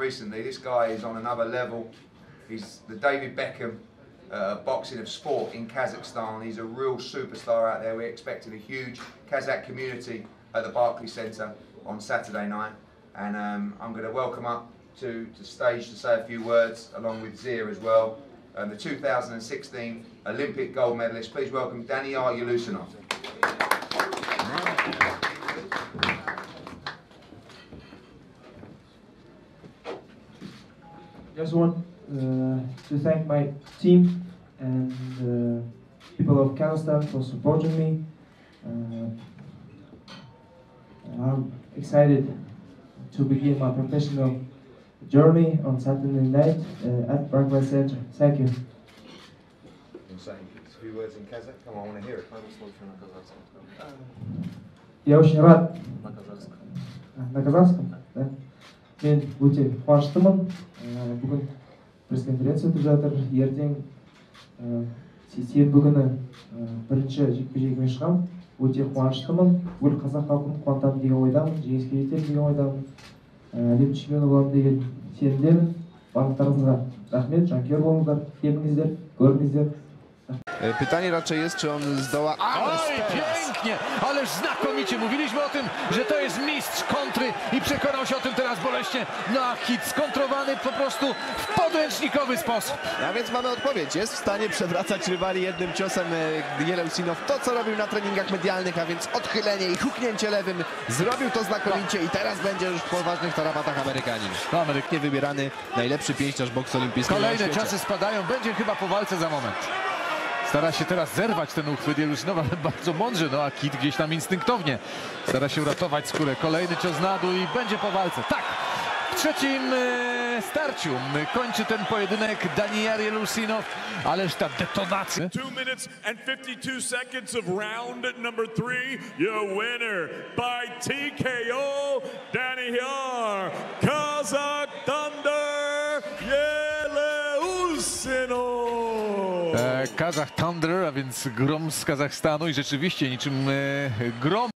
recently. This guy is on another level. He's the Дэвид Бекхэм boxing of sport in Kazakhstan. He's a real superstar out there. We're expecting a huge Kazakh community at the Barclays Centre on Saturday night. And I'm going to welcome up to the stage to say a few words, along with Zia as well. The 2016 Olympic gold medalist. Please welcome Данияр Елеусинов. Just want to thank my team and people of Kazakhstan for supporting me. I'm excited to begin my professional journey on Saturday night at Barclays Center. Thank you. Say a few words in Kazakh. Come on, I want to hear it. Я очень рад. На казахском, да? Мен өте қуаныштымын. Бүгін пресс-конференция өтіп жатыр. Ертең сенбі күні бірінші жекпе-жегіме шығамын. Өте қуаныштымын. Бүкіл қазақ халқын қуантамын деген ойдамын. Жеңіске жетемін деген ойдамын. Әлем чемпионы боламын деген сенімдемін. Барлықтарыңызға рахмет. Жанкүйер болыңыздар, келіңіздер, көріңіздер. Pytanie raczej jest, czy on zdoła... Oj, pięknie! Ależ znakomicie! Mówiliśmy o tym, że to jest mistrz kontry i przekonał się o tym teraz boleśnie. No a hit skontrowany po prostu w podręcznikowy sposób. A więc mamy odpowiedź. Jest w stanie przewracać rywali jednym ciosem D.Yeleusinov. To, co robił na treningach medialnych, a więc odchylenie i huknięcie lewym. Zrobił to znakomicie i teraz będzie już w poważnych tarabatach Amerykanin. No, Amerycznie wybierany najlepszy pięściarz boksu olimpijskiego. Kolejne ciosy spadają. Będzie chyba po walce za moment. Stara się teraz zerwać ten uchwyt Yelusinowa, ale bardzo mądrze, no a Kit gdzieś tam instynktownie stara się uratować skórę. Kolejny cios na dół i będzie po walce. Tak, w trzecim starciu kończy ten pojedynek Данияр Елеусинов, ależ ta detonacja. 2 minutes and 52 seconds of round number 3. Your winner by TKO, Danияр Kazakh Thunder Елеусинов. Kazakh Thunder, a więc grom z Kazachstanu i rzeczywiście niczym grom.